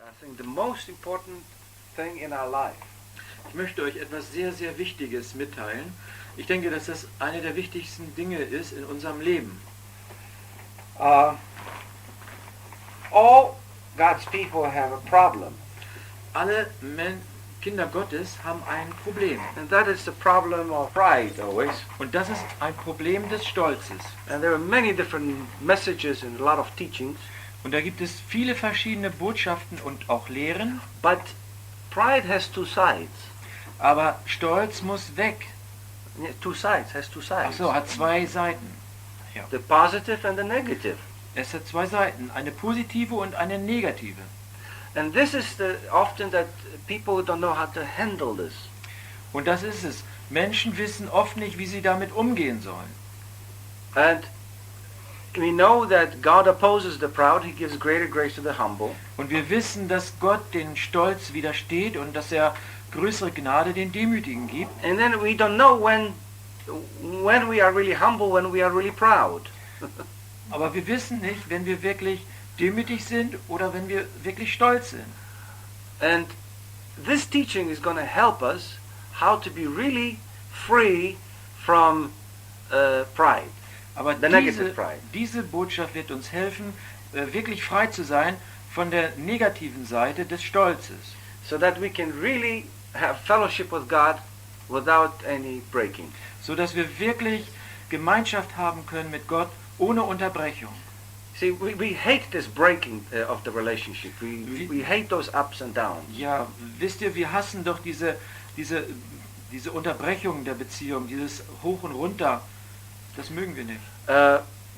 I think the most important thing in our life. Ich möchte euch etwas sehr, sehr Wichtiges mitteilen. Ich denke, dass das eine der wichtigsten Dinge ist in unserem Leben. All God's people have a problem. Alle Kinder Gottes haben ein Problem. And that is the problem of pride always. Und das ist ein Problem des Stolzes. And there are many different messages and a lot of teachings. Und da gibt es viele verschiedene Botschaften und auch Lehren. But pride has two sides. Aber Stolz muss weg. Yeah, two sides, has two sides. Ach so, hat zwei Seiten. Ja. The positive and the negative. Es hat zwei Seiten, eine positive und eine negative. And this is often that people don't know how to handle this. Und das ist es. Menschen wissen oft nicht, wie sie damit umgehen sollen. And we know that God opposes the proud, he gives greater grace to the humble. Und wir wissen, dass Gott den Stolz widersteht und dass er größere Gnade den Demütigen gibt. And then we don't know when we are really humble, when we are really proud. Aber wir wissen nicht, wenn wir wirklich demütig sind oder wenn wir wirklich stolz sind. And this teaching is going to help us how to be really free from pride. Aber diese Botschaft wird uns helfen, wirklich frei zu sein von der negativen Seite des Stolzes. So that we can really have fellowship with God without any breaking. So dass wir wirklich Gemeinschaft haben können mit Gott ohne Unterbrechung. See, we hate this breaking of the relationship. We hate those ups and downs. Ja, wisst ihr, wir hassen doch diese Unterbrechung der Beziehung, dieses Hoch und Runter. Das mögen wir nicht.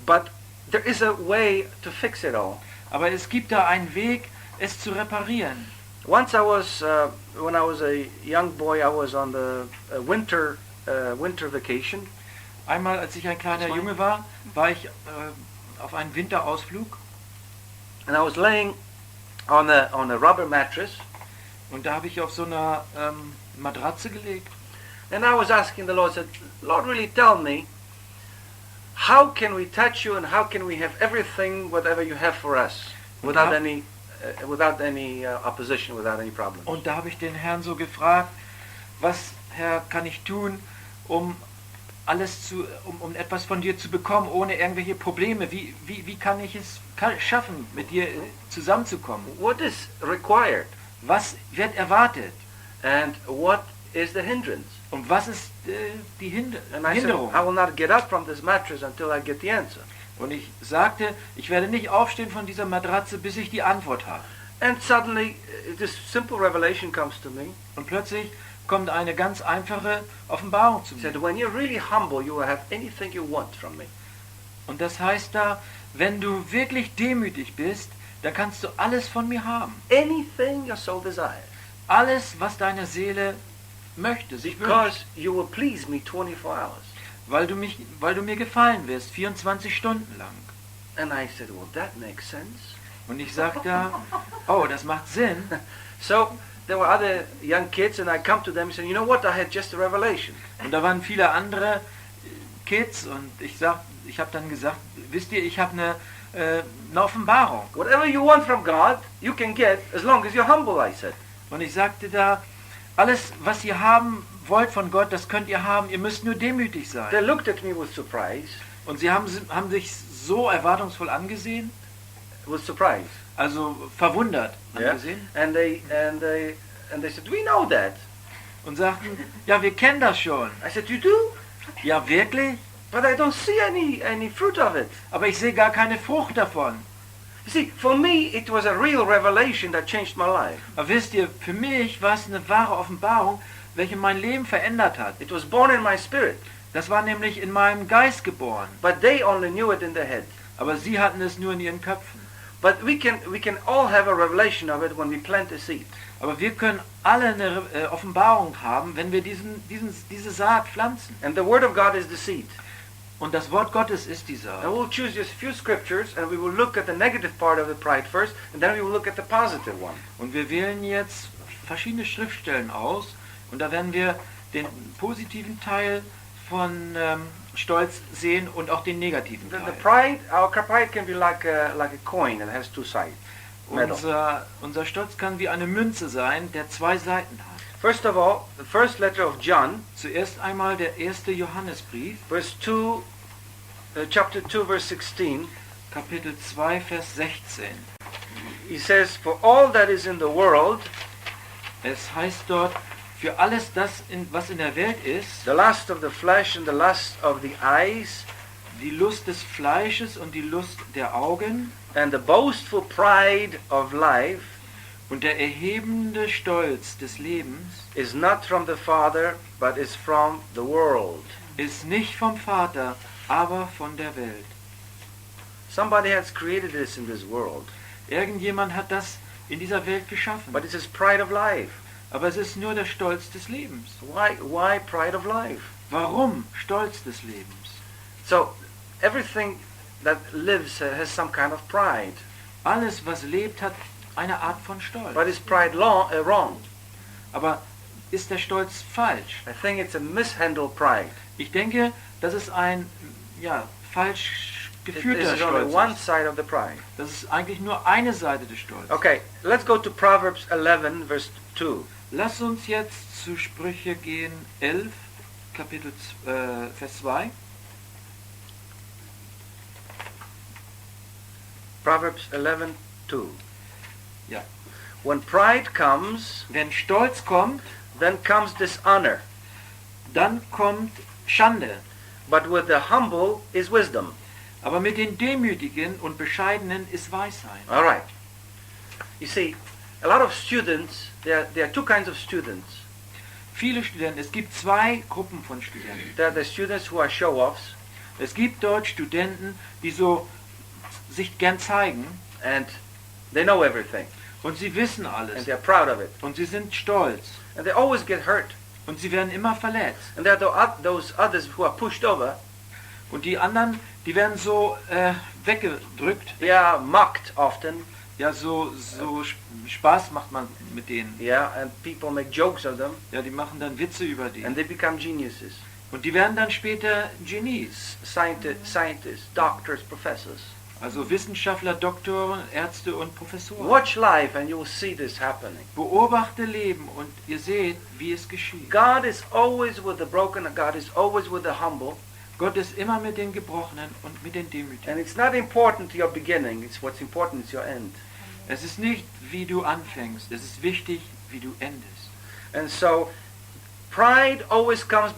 But there is a way to fix it all. Aber es gibt da einen Weg, es zu reparieren. Once when I was a young boy, I was on the winter vacation. Einmal, als ich ein kleiner Junge war, war ich auf einem Winterausflug. And I was laying on a rubber mattress. Und da habe ich auf so einer Matratze gelegt. And I was asking the Lord, said, Lord, really tell me, how can we touch you and how can we have everything, whatever you have for us, without any opposition, without any problem? Und da habe ich den Herrn so gefragt, was, Herr, kann ich tun, um etwas von dir zu bekommen, ohne irgendwelche Probleme? Wie kann ich es schaffen, mit dir zusammenzukommen? What is required? Was wird erwartet? And what is the hindrance? Und was ist die Hinderung? I will not get up from this mattress until I get the answer. Und ich sagte, ich werde nicht aufstehen von dieser Matratze, bis ich die Antwort habe. And suddenly, this simple revelation comes to me. Und plötzlich kommt eine ganz einfache Offenbarung zu mir. Said, when you're really humble, you will have anything you want from me. Und das heißt da, wenn du wirklich demütig bist, dann kannst du alles von mir haben. Anything your soul desires. Alles, was deine Seele möchte, sich Because wünscht. you will please me 24 hours. Weil du mir gefallen wirst, 24 Stunden lang. And I said, well, that makes sense. Und ich sagte, oh, das macht Sinn. So there were other young kids, and I come to them and said, you know what? I had just a revelation. Und da waren viele andere Kids und ich habe dann gesagt, wisst ihr, ich habe eine Offenbarung. Whatever you want from God, you can get as long as you're humble, I said. Und ich sagte da, alles, was ihr haben wollt von Gott, das könnt ihr haben, ihr müsst nur demütig sein. They looked at me with surprise. Und sie haben sich so erwartungsvoll angesehen. With surprise. Also verwundert angesehen. And they said, we know that. Und sagten, ja, wir kennen das schon. I said, you do? Ja, wirklich? But I don't see any fruit of it. Aber ich sehe gar keine Frucht davon. You see, for me, it was a real revelation that changed my life. Aber wisst ihr, für mich war es eine wahre Offenbarung, welche mein Leben verändert hat. It was born in my spirit. Das war nämlich in meinem Geist geboren. But they only knew it in their head. Aber sie hatten es nur in ihren Köpfen. But we can all have a revelation of it when we plant a seed. Aber wir können alle eine Offenbarung haben, wenn wir diese Saat pflanzen. And the word of God is the seed. Und das Wort Gottes ist die Saat. And we'll choose just a few scriptures and we will look at the negative part of the pride first and then we will look at the positive one. Und wir wählen jetzt verschiedene Schriftstellen aus und da werden wir den positiven Teil von Stolz sehen und auch den negativen Teil. Our pride can be like a coin that has two sides. Unser Stolz kann wie eine Münze sein, der zwei Seiten hat. First of all, the first letter of John, Zuerst einmal der erste Johannesbrief, chapter 2, verse 16. Kapitel 2, Vers 16. He says, "For all that is in the world, Es heißt dort, für alles das, was in der Welt ist, the lust of the flesh and the lust of the eyes, die Lust des Fleisches und die Lust der Augen and the boastful pride of life, und der erhebende Stolz des Lebens, is not from the Father, but is from the world." ist nicht vom Vater, aber von der Welt. Somebody has created this in this world, Irgendjemand hat das in dieser Welt geschaffen. but it is pride of life. Aber es ist nur der Stolz des Lebens. Why pride of life? Warum Stolz des Lebens? So everything that lives has some kind of pride. Alles, was lebt, hat eine Art von Stolz. But is pride wrong? Aber ist der Stolz falsch? I think it's a mishandled pride. Ich denke, das ist ein falsch This geführter is only Stolz. one side of the pride. Das ist eigentlich nur eine Seite des Stolzes. Okay, let's go to Proverbs 11, verse 2. Lass uns jetzt zu Sprüche gehen, 11, Kapitel Vers 2. Proverbs 11, 2. Ja. When pride comes, Wenn Stolz kommt, then comes dishonor. dann kommt Schande. But with the humble is wisdom. Aber mit den Demütigen und Bescheidenen ist Weisheit. All right. You see, a lot of students, there are two kinds of students. Viele Studenten, es gibt zwei Gruppen von Studenten. There are the students who are show-offs, Es gibt dort Studenten, die so sich gern zeigen and they know everything, und sie wissen and alles they're proud of it. und sie sind stolz And they always get hurt. und sie werden immer verletzt. And there are those others who are pushed over. Und die anderen, die werden so weggedrückt. They are mocked often. Ja, so Spaß macht man mit denen. Yeah, and people make jokes of them, Ja, die machen dann Witze über die. and they become geniuses. Und die werden dann später Genies. Scientists, doctors, professors. Also Wissenschaftler, Doktoren, Ärzte und Professoren. Watch life and you will see this happening. Beobachte Leben und ihr seht, wie es geschieht. God is always with the broken, and God is always with the humble. Gott ist immer mit den Gebrochenen und mit den Demütigen. And it's not important your beginning, it's what's important is your end. Es ist nicht, wie du anfängst, es ist wichtig, wie du endest. And so pride always comes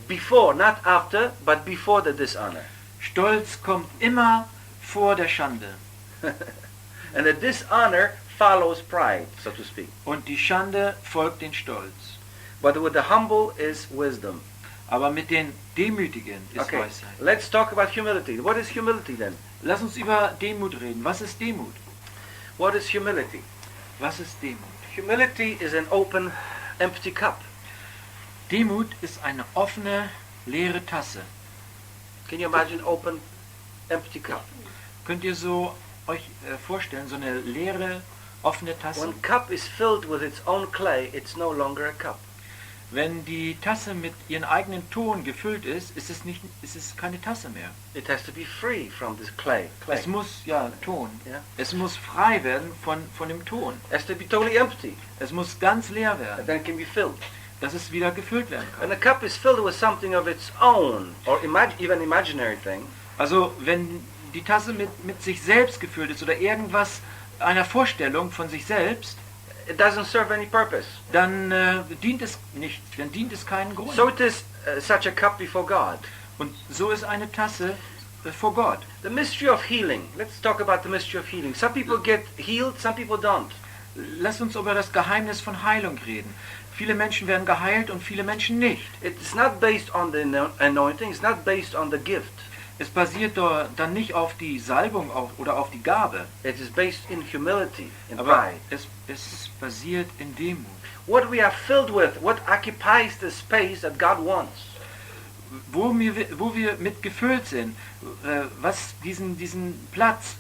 before, not after, but before the dishonor. Stolz kommt immer vor der Schande. And the dishonor follows pride, so to speak. Und die Schande folgt den Stolz. But with the humble is wisdom. Aber mit den Demütigen ist Okay, Weisheit. let's talk about humility. What is humility then? Lass uns über Demut reden. Was ist Demut? What is humility? Was ist Demut? Humility is an open, empty cup. Demut ist eine offene, leere Tasse. Can you imagine open, empty cup? Könnt ihr so euch vorstellen, so eine leere, offene Tasse? When cup is filled with its own clay, it's no longer a cup. Wenn die Tasse mit ihrem eigenen Ton gefüllt ist, ist es keine Tasse mehr. It has to be free from this clay. Es muss, Ton. Yeah. Es muss frei werden von dem Ton. It has to be totally empty. Es muss ganz leer And werden, then it can be filled. dass es wieder gefüllt werden When a kann. cup is filled with something of its own, or even imaginary thing, Also wenn die Tasse mit sich selbst gefüllt ist oder irgendwas, einer Vorstellung von sich selbst, it doesn't serve any purpose. dann dient es nicht, dann dient es keinen Grund. So it is such a cup before God. Und so ist eine Tasse vor Gott. The mystery of healing. Let's talk about the mystery of healing. Some people get healed, some people don't. Lass uns über das Geheimnis von Heilung reden. Viele Menschen werden geheilt und viele Menschen nicht. It's not based on the anointing, it's not based on the gift. Es basiert dann nicht auf die Salbung oder auf die Gabe, It is based in humility, in aber pride. es basiert in Demut. What we are filled with, what occupies the space that God wants. Wo wir mit gefüllt sind, was diesen Platz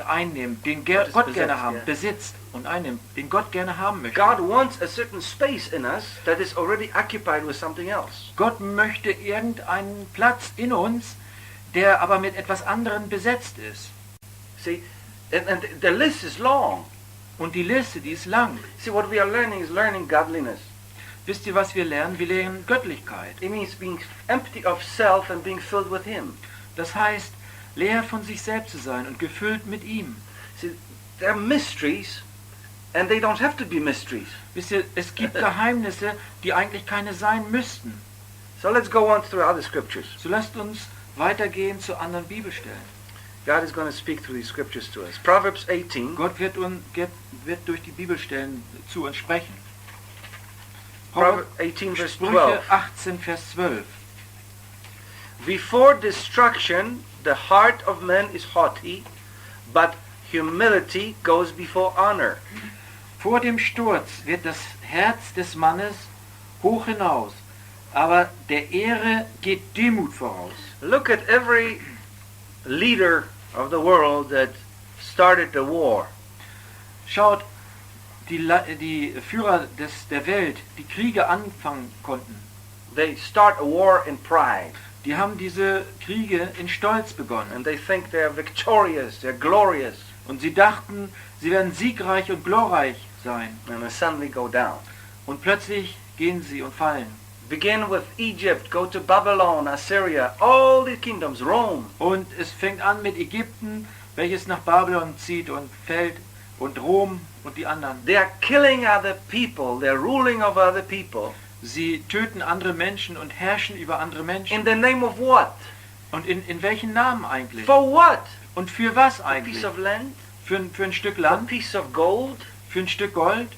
einnimmt, den Gott besitzt, gerne haben, ja. besitzt und einnimmt, den Gott gerne haben möchte. God wants a certain space in us that is already occupied with something else. Gott möchte irgendeinen Platz in uns, der aber mit etwas anderem besetzt ist. See, And the list is long. Und die Liste, die ist lang. See, what we are learning is learning godliness. Wisst ihr, was wir lernen? Wir lernen Göttlichkeit. It means being empty of self and being filled with Him. Das heißt, leer von sich selbst zu sein und gefüllt mit ihm. See, there are mysteries, and they don't have to be mysteries. Wisst ihr, es gibt Geheimnisse, die eigentlich keine sein müssten. So let's go on through other scriptures. So lasst uns weitergehen zu anderen Bibelstellen. God is going to speak through these scriptures to us. Proverbs 18. Gott wird durch die Bibelstellen zu uns sprechen. Proverbs 18 verse Sprüche 12. 18, Vers 12. Before destruction, the heart of man is haughty, but humility goes before honor. Vor dem Sturz wird das Herz des Mannes hoch hinaus, aber der Ehre geht Demut voraus. Look at every leader of the world that started the war. Schaut, die Führer der Welt, die Kriege anfangen konnten, They start a war in pride, die haben diese Kriege in Stolz begonnen. and they think they're victorious, they're glorious, Und sie dachten, sie werden siegreich und glorreich sein. and they suddenly go down. Und plötzlich gehen sie und fallen. Begin with Egypt, go to Babylon, Assyria, all the kingdoms, Rome. Und es fängt an mit Ägypten, welches nach Babylon zieht und fällt, und Rom und die anderen. They are killing other people, they're ruling over other people. Sie töten andere Menschen und herrschen über andere Menschen. In the name of what? Und in welchen Namen eigentlich? For what? Und für was A eigentlich? piece of land? Für ein Stück A Land? piece of gold? Für ein Stück Gold?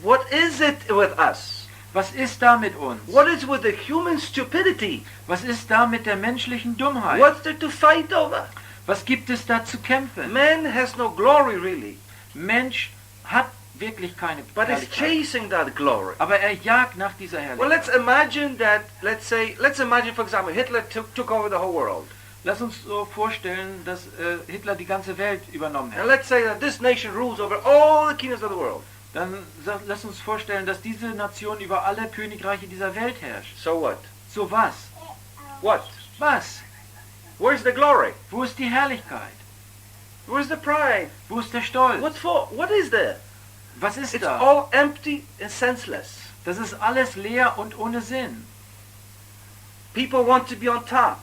What is it with us? Was ist da mit uns? What is with the human stupidity? Was ist da mit der menschlichen Dummheit? What's there to fight over? Was gibt es da zu kämpfen? Man has no glory really, Mensch hat wirklich keine but is Herrlichkeit. chasing that glory. Aber er jagt nach dieser Well, Herrlichkeit. let's imagine that, let's imagine, for example, Hitler took over the whole world. Lass uns so vorstellen, dass Hitler die ganze Welt übernommen And hat. let's say that this nation rules over all the kingdoms of the world. Dann lass uns vorstellen, dass diese Nation über alle Königreiche dieser Welt herrscht. So what? So was? What? Was? Where's the glory? Wo ist die Herrlichkeit? Where's the pride? Wo ist der Stolz? What for? What is there? Was ist It's da? all empty and senseless. Das ist alles leer und ohne Sinn. People want to be on top.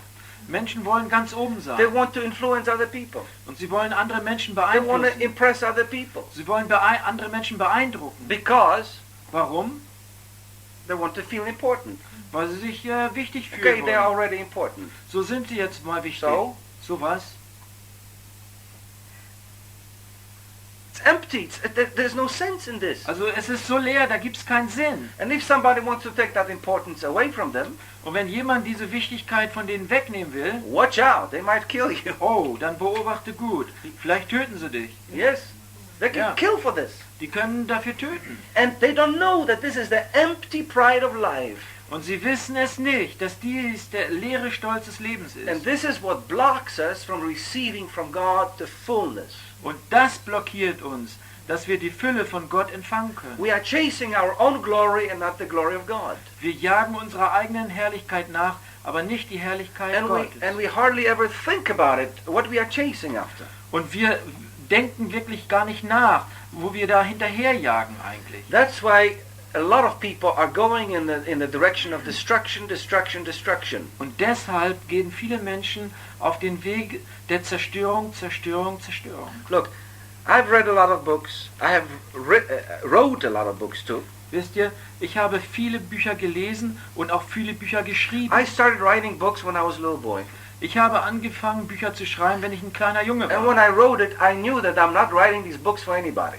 Menschen wollen ganz oben They sein. want to influence other people. Und sie wollen andere Menschen They want to beeinflussen. impress other people. Sie wollen andere Menschen beeindrucken. Because Warum? they want to feel important. Weil sie sich wichtig Okay, fühlen they're wollen. already important. So sind sie jetzt mal wichtig. So? So was? It's empty. There's no sense in this. Also es ist so leer, da gibt es keinen Sinn. And if somebody wants to take that importance away from them, Und wenn jemand diese Wichtigkeit von denen wegnehmen will, watch out. They might kill you. oh, dann beobachte gut. Vielleicht töten sie dich. Yes. They can Yeah. kill for this. Die können dafür töten. And they don't know that this is the empty pride of life. Und sie wissen es nicht, dass dies der leere Stolz des Lebens And ist. this is what blocks us from receiving from God the fullness. Und das blockiert uns, dass wir die Fülle von Gott empfangen können. We are chasing our own glory and not the glory of God. Wir jagen unserer eigenen Herrlichkeit nach, aber nicht die Herrlichkeit And Gottes. we hardly ever think about it, what we are chasing after. Und wir denken wirklich gar nicht nach, wo wir da hinterherjagen eigentlich. That's why a lot of people are going in the direction of destruction, destruction, destruction. Und deshalb gehen viele Menschen auf den Weg der Zerstörung, Zerstörung, Zerstörung. Look, I've read a lot of books. I have wrote a lot of books too. Wisst ihr, ich habe viele Bücher gelesen und auch viele Bücher geschrieben. I started writing books when I was a little boy. Ich habe angefangen, Bücher zu schreiben, wenn ich ein kleiner Junge And when war. I wrote it, I knew that I'm not writing these books for anybody.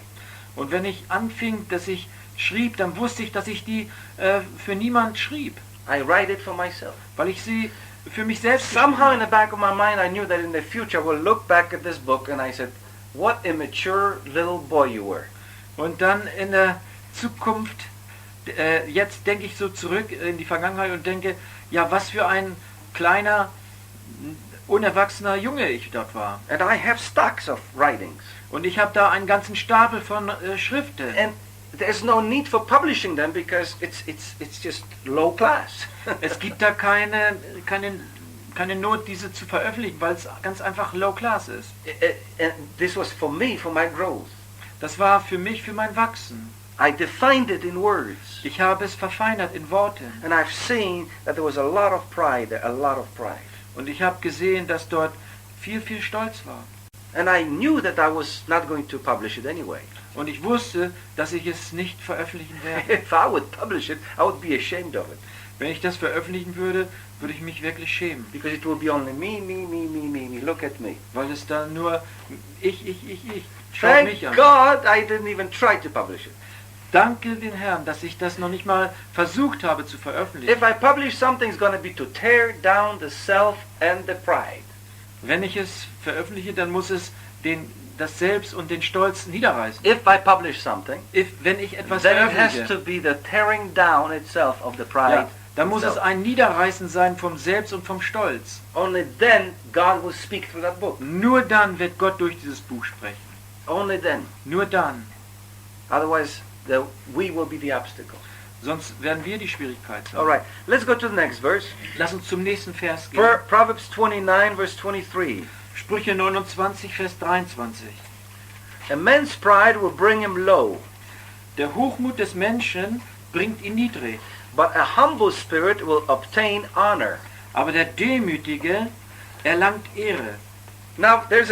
Und wenn ich anfing, dass ich schrieb, dann wusste ich, dass ich die für niemand schrieb, I write it for myself. weil ich sie für mich selbst Somehow in geschrieben the back of my mind, I knew that in the future I will look back at this book and I said, what immature little boy you were. habe. Und dann in der Zukunft, jetzt denke ich so zurück in die Vergangenheit und denke, ja, was für ein kleiner, unerwachsener Junge ich dort war. And I have stacks of writings. Und ich habe da einen ganzen Stapel von Schriften. And there's no need for publishing them because it's just low class. Es gibt da keine keine Not, diese zu veröffentlichen, weil es ganz einfach low class ist. And this was for me, for my growth. Das war für mich, für mein Wachsen. I defined it in words. Ich habe es verfeinert in Worten. And I've seen that there was a lot of pride there, a lot of pride. Und ich habe gesehen, dass dort viel Stolz war. And I knew that I was not going to publish it anyway. Und ich wusste, dass ich es nicht veröffentlichen werde. If I would publish it, I would be ashamed of it. Wenn ich das veröffentlichen würde, würde ich mich wirklich schämen. Because it would be only me. Look at me. Weil es dann nur ich. Schau mich Thank an. God I didn't even try to publish it. Danke den Herrn, dass ich das noch nicht mal versucht habe zu veröffentlichen. If I publish something, it's going to be to tear down the self and the pride. Wenn ich es veröffentliche, dann muss es das Selbst und den Stolz niederreißen. If I publish something, Wenn ich etwas then it has veröffentliche, to be the tearing down itself of the pride. ja, dann muss es ein Niederreißen sein vom Selbst und vom Stolz. Only then God will speak through that book. Nur dann wird Gott durch dieses Buch sprechen. Only then. Nur dann. Otherwise, we will be the obstacle. Sonst werden wir die Schwierigkeit haben. All right, let's go to the next verse. Lass uns zum nächsten Vers gehen. Proverbs 29, verse 23. Sprüche 29, Vers 23. A man's pride will bring him low, Der Hochmut des Menschen bringt ihn niedrig, but a humble spirit will obtain honor. aber der Demütige erlangt Ehre. Now, there's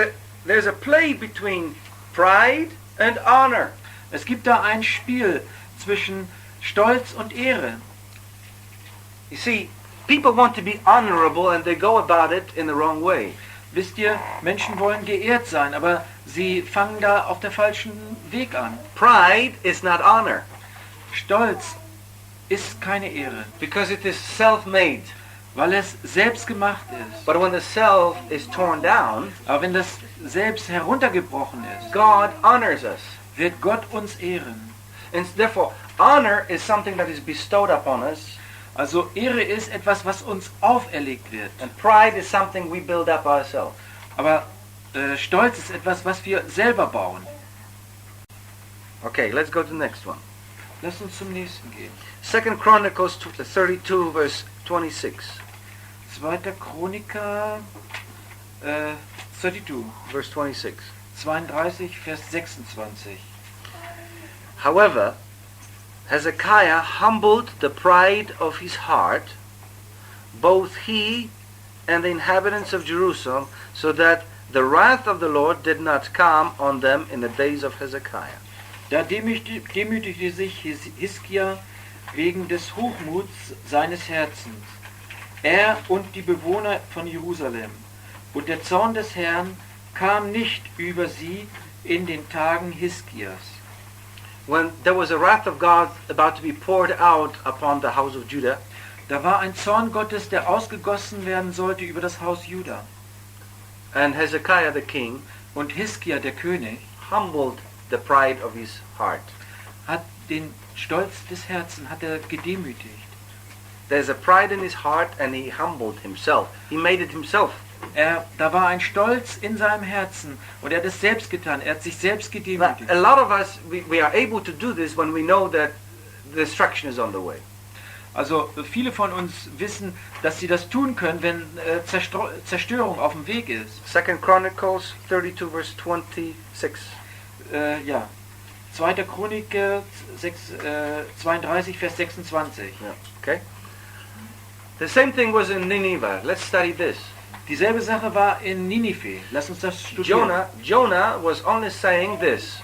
a play between pride and honor. Es gibt da ein Spiel zwischen Stolz und Ehre. You see, people want to be honorable and they go about it in the wrong way. Wisst ihr, Menschen wollen geehrt sein, aber sie fangen da auf der falschen Weg an. Pride is not honor Stolz ist keine Ehre, because it is self-made. weil es selbst gemacht ist. But when the self is torn down, Aber wenn das Selbst heruntergebrochen ist, God honors us. wird Gott uns ehren. And therefore, honor is something that is bestowed upon us, Also Ehre ist etwas, was uns auferlegt wird. and pride is something we build up ourselves. Aber Stolz ist etwas, was wir selber bauen. Okay, let's go to the next one. Lass uns zum nächsten gehen. 2 Chronicles 32, verse 26. 2. Chroniker 32, Verse 26. 32, Vers 26. However, Hezekiah humbled the pride of his heart, both he and the inhabitants of Jerusalem, so that the wrath of the Lord did not come on them in the days of Hezekiah. Da demütigte sich Hiskia wegen des Hochmuts seines Herzens, er und die Bewohner von Jerusalem. Und der Zorn des Herrn kam nicht über sie in den Tagen Hiskias. When there was a wrath of God about to be poured out upon the house of Judah, Da war ein Zorn Gottes, der ausgegossen werden sollte über das Haus Juda. and Hezekiah the king Und Hiskia, der König, humbled the pride of his heart. hat den Stolz des Herzens hat er gedemütigt. There's a pride in his heart and he humbled himself. He made it himself. Da war ein Stolz in seinem Herzen und er hat es selbst getan. Er hat sich selbst Now, gedemütigt. a lot of us, we are able to do this when we know that destruction is on the way. Also viele von uns wissen, dass sie das tun können, wenn Zerstörung auf dem Weg ist. 2 Chronicles 32, verse 26. Ja, 2. Chroniker 32, Vers 26. Yeah. Okay? The same thing was in Nineveh. Let's study this. Dieselbe Sache war in Ninive. Lass uns das studieren. Jonah was only saying this.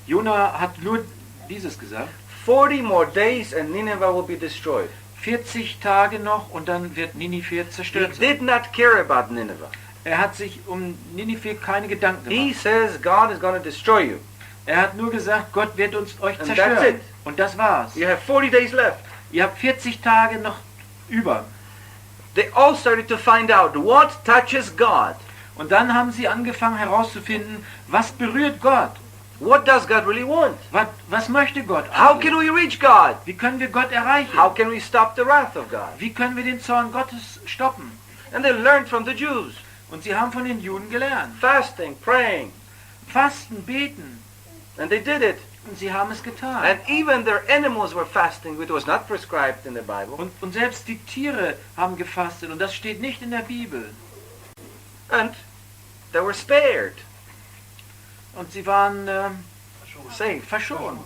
Jona hat nur dieses gesagt. 40 more days and Nineveh will be destroyed. 40 Tage noch und dann wird Ninive He zerstört sein. did not care about Nineveh. Er hat sich um Ninive keine Gedanken He gemacht. says God is going to destroy you. Er hat nur gesagt, Gott wird euch And zerstören. that's it. Und das war's. You have 40 days left. Ihr habt 40 Tage noch über. They all started to find out what touches God. Und dann haben sie angefangen herauszufinden, was berührt Gott? What does God really want? Was möchte Gott? How can we reach God? Wie können wir Gott erreichen? How can we stop the wrath of God? Wie können wir den Zorn Gottes stoppen? And they learned from the Jews. Und sie haben von den Juden gelernt. Fasting, praying. Fasten, beten. And they did it. Und sie haben es getan. And even their animals were fasting, which was not prescribed in the Bible. Und selbst die Tiere haben gefastet und das steht nicht in der Bibel. And they were spared. Und sie waren Saved. verschont.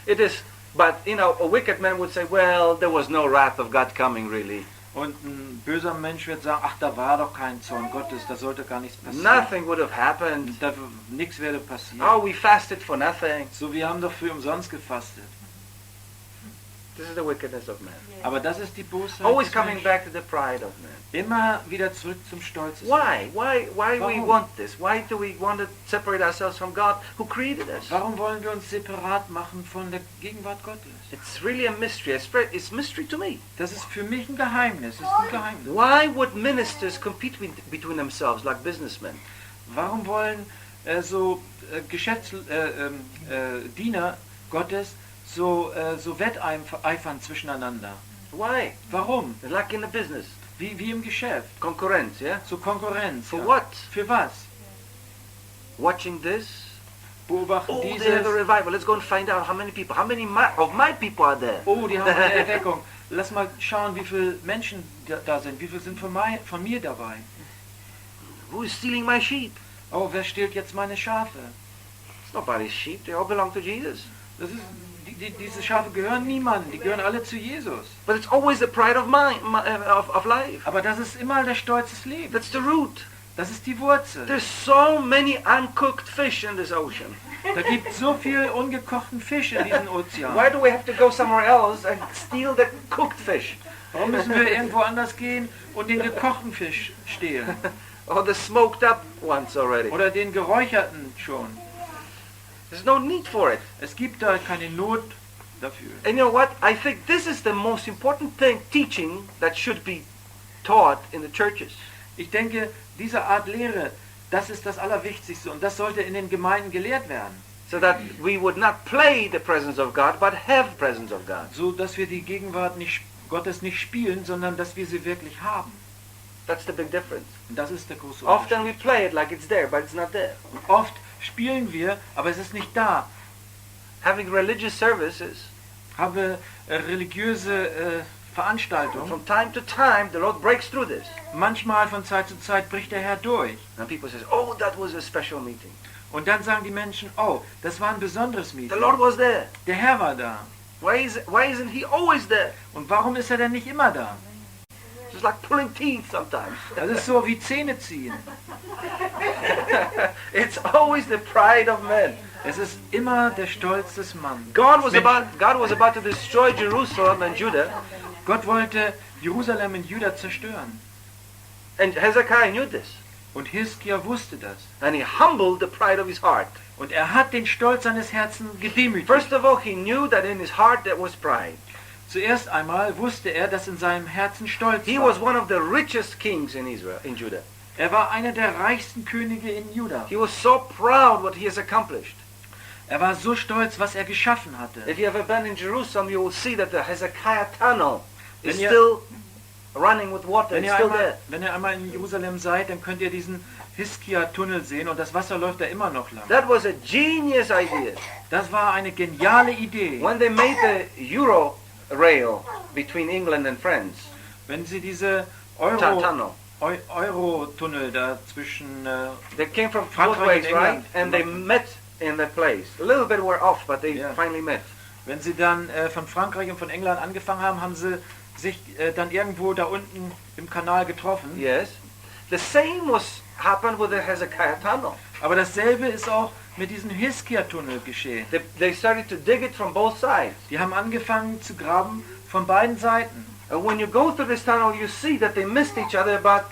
It is, but you know, a wicked man would say, well, there was no wrath of God coming really. Und ein böser Mensch wird sagen, ach, da war doch kein Zorn Gottes, da sollte gar nichts passieren. Nothing would have happened. Nichts wäre passiert. Oh, we fasted for nothing. So, wir haben doch für umsonst gefastet. This is the wickedness of man. Aber das ist die Bosheit Always des coming Menschen. back to the pride of man. Immer wieder zurück zum Stolz. Why? Why we Warum? want this? Why do we want to separate ourselves from God who created us? Warum wollen wir uns separat machen von der Gegenwart Gottes? It's really a mystery. It's mystery to me. Das ist für mich ein Geheimnis. Es ist ein Geheimnis. Why would ministers compete between themselves like businessmen? Warum wollen Diener Gottes so wetteifern zwischeneinander? Why? Warum? Like in a business. Wie im Geschäft. Konkurrenz, yeah? So Konkurrenz. For Ja. what? Für was? Watching this? Beobachten Oh, they have a dieses. revival. Let's go and find out how many people. How many of my people are there? Oh, die haben eine Erweckung. Lass mal schauen, wie viele Menschen da sind. Wie viele sind von mir dabei? Who is stealing my sheep? Oh, wer stiehlt jetzt meine Schafe? It's nobody's sheep. They all belong to Jesus. Das ist, diese Schafe gehören niemandem. Die gehören alle zu Jesus. But it's always the pride of of life. Aber das ist immer der Stolz des Lebens. That's the root. Das ist die Wurzel. There's so many uncooked fish in this ocean. Da gibt es so viel ungekochten Fisch in diesem Ozean. Why do we have to go somewhere else and steal the cooked fish? Warum müssen wir irgendwo anders gehen und den gekochten Fisch stehlen? Or the smoked up ones already? Oder den geräucherten schon? There's no need for it. Es gibt da keine Not dafür. And you know what? I think this is the most important teaching that should be taught in the churches. Ich denke, diese Art Lehre, das ist das Allerwichtigste und das sollte in den Gemeinden gelehrt werden. So that we would not play the presence of God, but have presence of God. So, dass wir die Gegenwart Gottes nicht spielen, sondern dass wir sie wirklich haben. That's the big difference. Und das ist der große Often Unterschied. we play it like it's there, but it's not there. Und oft spielen wir, aber es ist nicht da. Having religious services, Habe religiöse Veranstaltungen. from time to time, the Lord breaks through this. Manchmal von Zeit zu Zeit bricht der Herr durch. And people say, oh, that was a special meeting. Und dann sagen die Menschen, oh, das war ein besonderes The Meeting. Lord was there. Der Herr war da. Why isn't he always there? Und warum ist er denn nicht immer da? It's like pulling teeth sometimes. Das ist so wie Zähne ziehen. It's always the pride of men. Es ist immer der Stolz des Mannes. God was about to destroy Jerusalem and Judah, Gott wollte Jerusalem und Juda zerstören. and Hezekiah knew this. Und Hiskia wusste das. And he humbled the pride of his heart. Und er hat den Stolz seines Herzens gedemütigt. First of all, he knew that in his heart there was pride. Zuerst einmal wusste er, dass in seinem Herzen Stolz He was war. one of the richest kings in Israel, in Judah. Er war einer der reichsten Könige in Juda. He was so proud what he has accomplished. Er war so stolz, was er geschaffen hatte. If you ever been in Jerusalem, you will see that the Hezekiah tunnel is Wenn ihr- still running with water. Wenn It's ihr, still there. wenn ihr einmal in Jerusalem seid, dann könnt ihr diesen Hiskia-Tunnel sehen und das Wasser läuft da immer noch lang. That was a genius idea. Das war eine geniale Idee. When they made the Euro rail between England and France, Wenn sie diese tunnel, Euro-Tunnel da zwischen they came from both Frankreich ways, and right? England. And they met in the place. A little bit were off, but they Yeah. finally met. wenn sie dann von Frankreich und von England angefangen haben, haben sie sich dann irgendwo da unten im Kanal getroffen. Yes. The same was happened with the Hezekiah tunnel. Aber dasselbe ist auch mit diesem Hiskia-Tunnel geschehen. They started to dig it from both sides. Die haben angefangen zu graben von beiden Seiten. And when you go through this tunnel, you see that they missed each other about,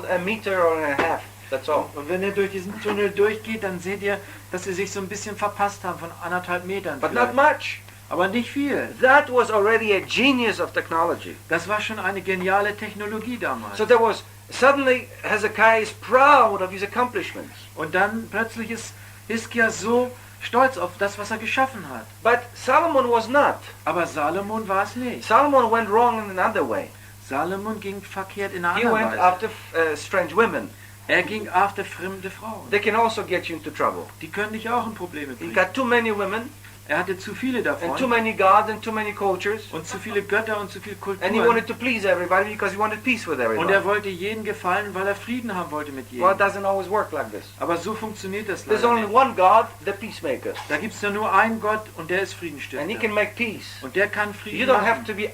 a meter or a half. That's all. Und wenn ihr durch diesen Tunnel durchgeht, dann seht ihr, dass sie sich so ein bisschen verpasst haben von 1,5 Metern. But not vielleicht. much. Aber nicht viel. That was already a genius of technology. Das war schon eine geniale Technologie damals. So there was, suddenly Hezekiah is proud of his accomplishments. Und dann plötzlich ist Hiskia so stolz auf das, was er geschaffen hat. But Solomon was not. Aber Salomon war es nicht. Solomon went wrong in another way. Salomon ging verkehrt in einer He anderen went Weise. after strange women. Er ging after fremde Frauen. They can also get you into trouble. Die können dich auch in Probleme He bringen. got too many women Er hatte zu viele and too davon many gods and too many cultures. und zu viele Götter und zu viel And he Kultur. wanted to please everybody because he wanted peace with Und everybody. er wollte jeden gefallen, weil er Frieden haben wollte mit Well, it jedem. doesn't always work like this. Aber so funktioniert das There's leider only nicht. one God, the peacemaker. Da gibt es ja nur einen Gott und der ist And he Friedensstifter. can make peace. Und der kann You Frieden don't have machen. to be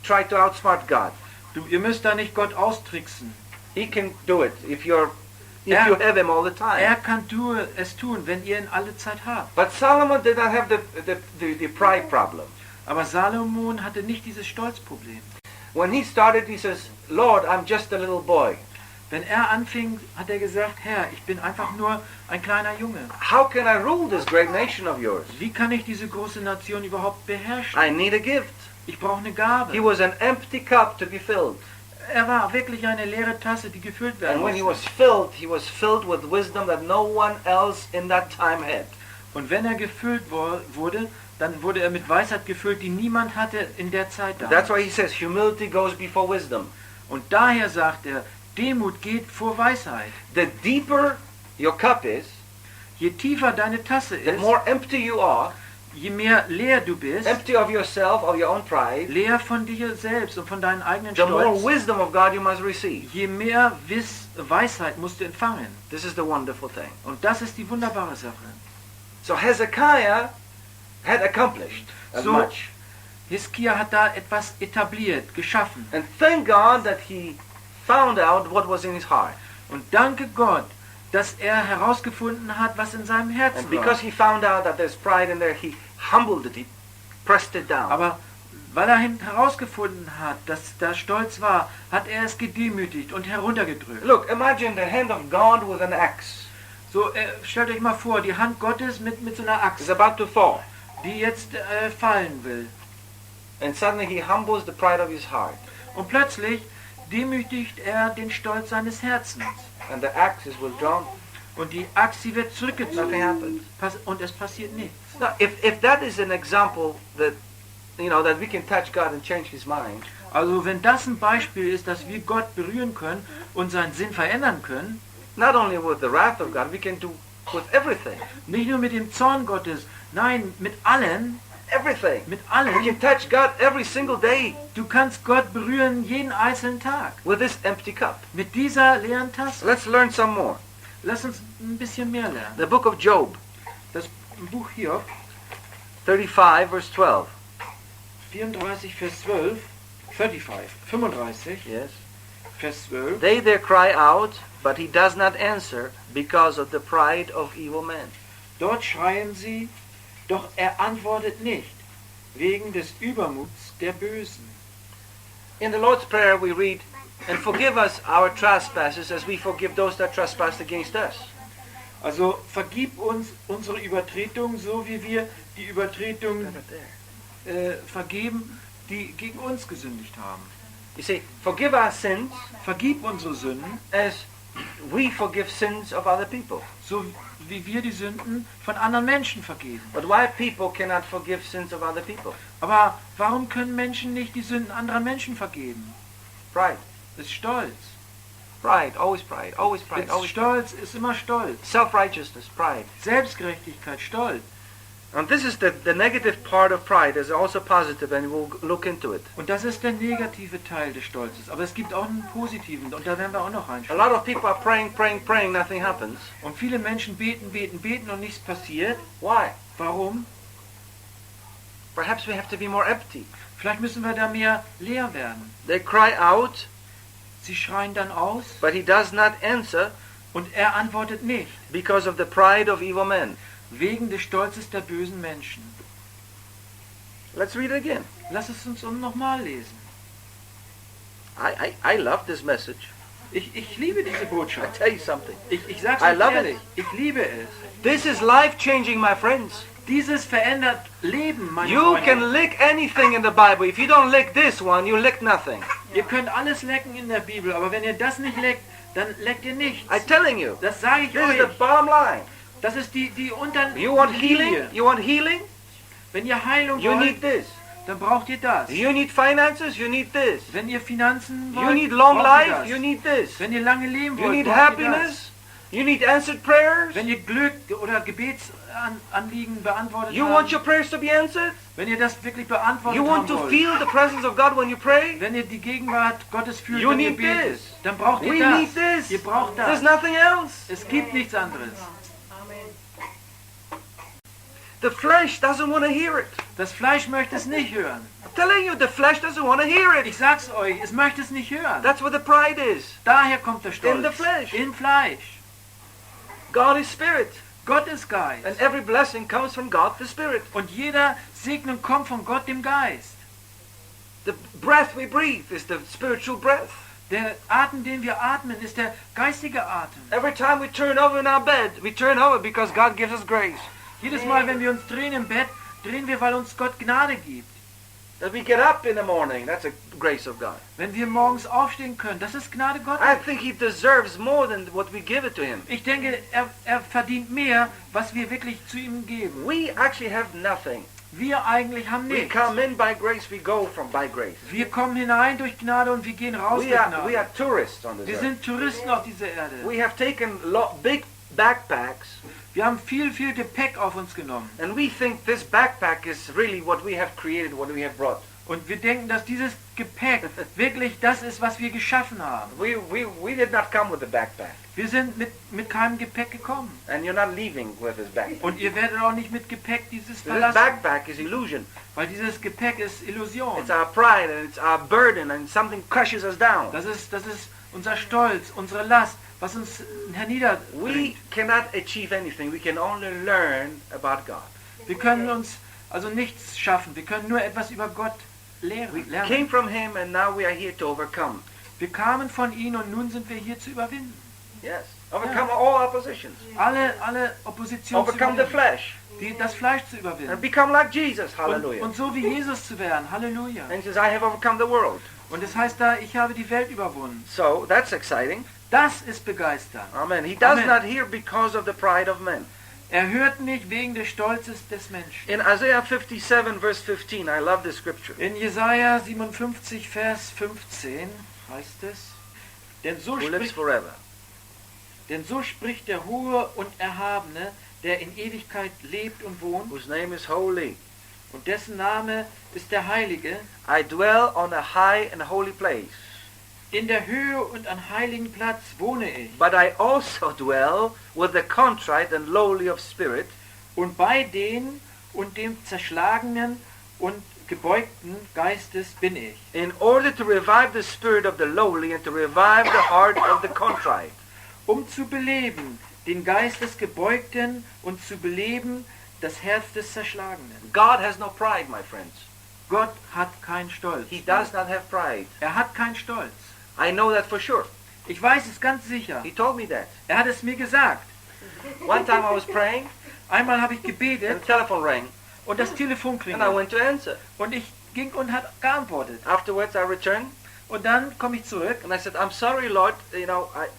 try to outsmart God. Ihr müsst da nicht Gott austricksen. He can do it if you have him all the Er time. kann es tun, wenn ihr ihn alle Zeit habt. But Solomon did not have the pride problem. Aber Salomon hatte nicht dieses Stolzproblem. When he started, he says, Lord, I'm just a little boy. Wenn er anfing, hat er gesagt, Herr, ich bin einfach nur ein kleiner Junge. How can I rule this great nation of yours? Wie kann ich diese große Nation überhaupt beherrschen? I need a gift. Ich brauche eine He Gabe. was an empty cup to be filled. Er war wirklich eine leere Tasse, die gefüllt werden And when he musste. was filled with wisdom that no one else in that time had. Und wenn er gefüllt wurde, dann wurde er mit Weisheit gefüllt, die niemand hatte in der Zeit da. That's why he says humility goes before wisdom. Und daher sagt er, Demut geht vor Weisheit. The deeper your cup is, Je tiefer deine Tasse the ist, more empty you are, je mehr leer du bist, empty of yourself, of your own pride, leer von dir selbst und von deinen eigenen the more Stolz, wisdom of God you must receive. je mehr Weisheit musst du empfangen. This is the wonderful thing. Und das ist die wunderbare Sache. So Hezekiah had accomplished as So- much. Hiskia hat da etwas etabliert, geschaffen. And thank God that he found out what was in his heart. Und danke Gott, dass er herausgefunden hat, was in seinem Herzen And war. because he found out that there's pride in there, he humbled it, he pressed it down. Aber weil er herausgefunden hat, dass da Stolz war, hat er es gedemütigt und heruntergedrückt. Look, imagine the hand of God with an axe. So, stellt euch mal vor, die Hand Gottes mit so einer It's Axt, about to fall. die jetzt fallen will. And suddenly he humbles the pride of his heart. Und plötzlich demütigt er den Stolz seines Herzens. And the axe is withdrawn. Und die Axt, sie wird Nothing zurückgezogen. happens. Und es passiert nichts. Now, if that is an example that, that we can touch God and change his mind, Also wenn das ein Beispiel ist, dass wir Gott berühren können und seinen Sinn verändern können, not only with the wrath of God, we can do with everything. nicht nur mit dem Zorn Gottes, nein, mit allen, Everything. mit We allen. can touch God every single day Du kannst Gott berühren jeden einzelnen Tag. with this empty cup. Mit dieser leeren Tasse. Let's learn some more. Lass uns ein bisschen mehr lernen. The book of Job, Das Buch Hiob, 35, verse 12. 34, Vers 12, 35, Yes. Vers 12. They there cry out, but he does not answer because of the pride of evil men. Dort schreien sie, doch er antwortet nicht, wegen des Übermuts der Bösen. In the Lord's Prayer we read, and forgive us our trespasses as we forgive those that trespass against us. Also vergib uns unsere Übertretung, so wie wir die Übertretung vergeben, die gegen uns gesündigt haben. You see, forgive our sins Vergib unsere Sünden, as we forgive sins of other people. so wie wir die Sünden von anderen Menschen vergeben. But why people cannot forgive sins of other people? Aber warum können Menschen nicht die Sünden anderer Menschen vergeben? Pride. Das ist Stolz. Pride, always pride, always pride, Ist always Stolz ist immer Stolz. self-righteousness, pride. Selbstgerechtigkeit, Stolz. And this is the negative part of pride. There's also positive, and we'll look into it. Und das ist der negative Teil des Stolzes. Aber es gibt auch einen positiven, und da werden wir auch noch A reinschauen. lot of people are praying, nothing happens. Und viele Menschen beten und nichts passiert. Why? Warum? Perhaps we have to be more empty. Vielleicht müssen wir da mehr leer werden. They cry out, Sie schreien dann aus but he does not answer und er antwortet nicht. because of the pride of evil men. Wegen des Stolzes der bösen Menschen. Let's read it again. Lass es uns nochmal lesen. I love this message. Ich liebe diese I Botschaft. tell you something. Ich sag's I euch love ehrlich. it. Ich liebe es. This is life-changing, my friends. Dieses verändert Leben, meine You Freunde. can lick anything in the Bible. If you don't lick this one, you lick nothing. Ihr könnt alles lecken in der Bibel, aber wenn ihr das nicht leckt, dann leckt ihr nichts. I'm telling you. Das sage ich This is the euch. bottom line. Das ist die You want healing? Linie. You want healing? Wenn ihr Heilung You wollt, need this. dann braucht ihr das. You need finances, you need this. Wenn ihr Finanzen You wollt, need long braucht ihr life, das. you need this. Wenn ihr lange leben You wollt, need braucht ihr das. happiness, you need answered prayers. Wenn ihr Glück oder Gebetsanliegen beantwortet You want habt, your prayers to be answered. wenn ihr das wirklich beantwortet You want haben to wollt, feel the presence of God when you pray. wenn ihr die Gegenwart Gottes fühlt, You wenn ihr need betet, this. dann braucht We ihr need das. this. Ihr braucht There's das. nothing else. Es gibt nichts anderes. The flesh doesn't want to hear it. Das Fleisch möchte es nicht hören. I'm telling you, the flesh doesn't want to hear Ich it. sag's euch, es möchte es nicht hören. That's where the pride is. Daher kommt der Stolz. In the flesh. Im Fleisch. God is spirit. Gott ist Geist. And every blessing comes from God, the spirit. Und jeder Segnung kommt von Gott, dem Geist. The breath we breathe is the spiritual breath. Der Atem, den wir atmen, ist der geistige Atem. Every time we turn over in our bed, we turn over because God gives us grace. Jedes Mal, wenn wir uns drehen im Bett, drehen wir, weil uns Gott Gnade gibt. That we get up in the morning, that's a grace of God. Wenn wir morgens aufstehen können, das ist Gnade Gottes. I think He deserves more than what we give it to Him. Ich denke, er verdient mehr, was wir wirklich zu ihm geben. We actually have nothing. Wir eigentlich haben We nichts. come in by grace, we go from by grace. Wir kommen hinein durch Gnade und wir gehen raus durch We are Gnade. tourists on this Wir earth. sind Touristen auf dieser Erde. We have taken big backpacks, Wir haben viel Gepäck auf uns genommen. and we think this backpack is really what we have created, what we have brought. Und wir denken, dass dieses Gepäck wirklich das ist, was wir geschaffen haben. We did not come with a backpack, Wir sind mit keinem Gepäck gekommen. and you're not leaving with this backpack. Und ihr werdet auch nicht mit Gepäck dieses This verlassen. backpack is illusion. Weil dieses Gepäck ist Illusion. It's our pride and it's our burden, and something crushes us down. Das ist unser Stolz, unsere Last, was uns We herniederbringt. cannot achieve anything. We can only learn about God. Wir können uns also nichts schaffen. Wir können nur etwas über Gott We lernen. came from Him, and now we are here to overcome. Wir kamen von ihm und nun sind wir hier zu überwinden. Yes, overcome all oppositions. Alle Opposition zu Overcome the überwinden. flesh Das Fleisch zu and überwinden. become like Jesus. Und Hallelujah. so wie Jesus zu werden. Halleluja. And He says, I have overcome the world. Und es heißt da, ich habe die Welt überwunden. So that's exciting. Das ist begeisternd. Amen. He does Amen. not hear because of the pride of men. Er hört nicht wegen des Stolzes des Menschen. In Isaiah 57, verse 15, I love this scripture. In Jesaja 57, Vers 15 heißt es, Who lives forever. denn so spricht der Hohe und Erhabene, der in Ewigkeit lebt und wohnt, Whose name is holy. und dessen Name ist der Heilige, I dwell on a high and holy place, in der Höhe und an heiligen Platz wohne ich, but I also dwell with the contrite and lowly of spirit, und bei denen und dem Zerschlagenen und gebeugten Geistes bin ich, in order to revive the spirit of the lowly and to revive the heart of the contrite. um zu beleben den Geist des Gebeugten und zu beleben das Herz des Zerschlagenen. God has no pride, my friends. Gott hat keinen Stolz. He does not have pride. Er hat keinen Stolz. I know that for sure. Ich weiß es ganz sicher. He told me that. Er hat es mir gesagt. One time I was praying Einmal habe ich and gebetet the telephone rang und das Telefon and I klingelte. went to answer. Und ich ging und hat geantwortet. Afterwards I returned Und dann komme ich zurück. and I said, I'm sorry, Lord,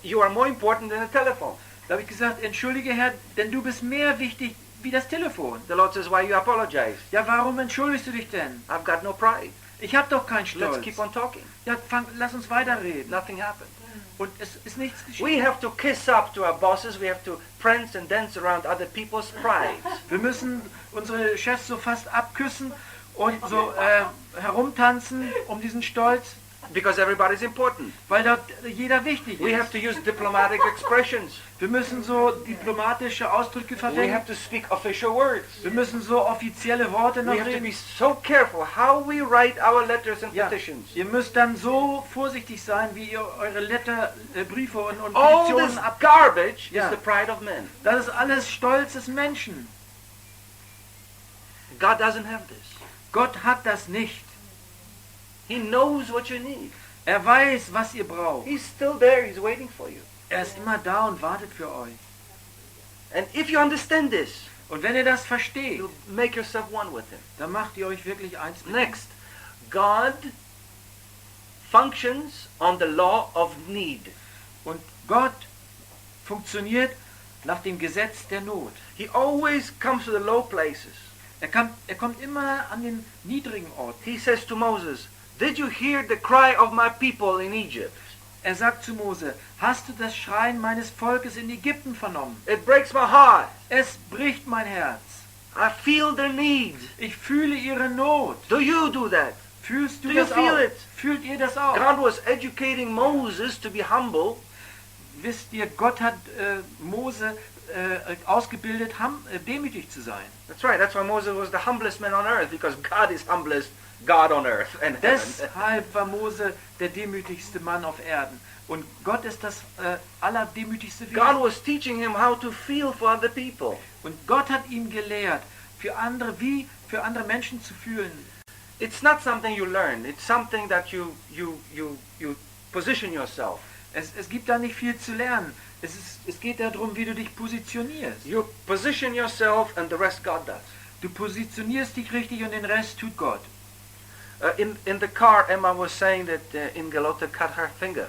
you are more important than the telephone. Da habe ich gesagt, entschuldige Herr, denn du bist mehr wichtig wie das Telefon. The Lord says, why you apologize? Ja, warum entschuldigst du dich denn? I've got no pride. Ich habe doch keinen Let's Stolz. keep on talking. Ja, lass uns weiterreden. Nothing happened. Und es ist nichts geschehen. We have to kiss up to our bosses. We have to prance and dance around other people's pride. Wir müssen unsere Chefs so fast abküssen und so herumtanzen um diesen Stolz, Because everybody's important. weil dort jeder wichtig We have ist. to use diplomatic expressions. Wir müssen so diplomatische Ausdrücke We verwenden. have to speak official words. Wir müssen so offizielle Worte noch We have to reden. be so careful how we write our letters and Ja, petitions. ihr müsst dann so vorsichtig sein, wie ihr eure Briefe und All this Petitionen garbage Ja. is the pride of men. Das ist alles Stolz des Menschen. God doesn't have this. Gott hat das nicht. He knows what you need. Er weiß, was ihr braucht. He's still there. He's waiting for you. Er ist immer da und wartet für euch. And if you understand this, Und wenn ihr das versteht, you make yourself one with Him. dann macht ihr euch wirklich eins mit ihm. Next, God functions on the law of need. Und Gott funktioniert nach dem Gesetz der Not. He always comes to the low places. Er kommt immer an den niedrigen Ort. He says to Moses, "Did you hear the cry of my people in Egypt? Er sagt zu Mose, hast du das Schreien meines Volkes in Ägypten vernommen? It breaks my heart. Es bricht mein Herz. I feel their need. Ich fühle ihre Not. Do you do that?" Fühlst du Do you das feel auch? it? Fühlt ihr das auch? God was educating Moses to be humble. Wisst ihr, Gott hat Mose ausgebildet, demütig zu sein. That's right. That's why Moses was the humblest man on earth, because God is humblest God on earth and heaven. Deshalb war Mose der demütigste Mann auf Erden. Und Gott ist das allerdemütigste God Wesen. was teaching him how to feel for other people. Und Gott hat ihm gelehrt, für andere Menschen zu fühlen. It's not something you learn. It's something that you position yourself. Es gibt da nicht viel zu lernen. Es geht darum, wie du dich positionierst. You position yourself and the rest God does. Du positionierst dich richtig und den Rest tut Gott. In the car, Emma was saying that Ingelotte cut her finger.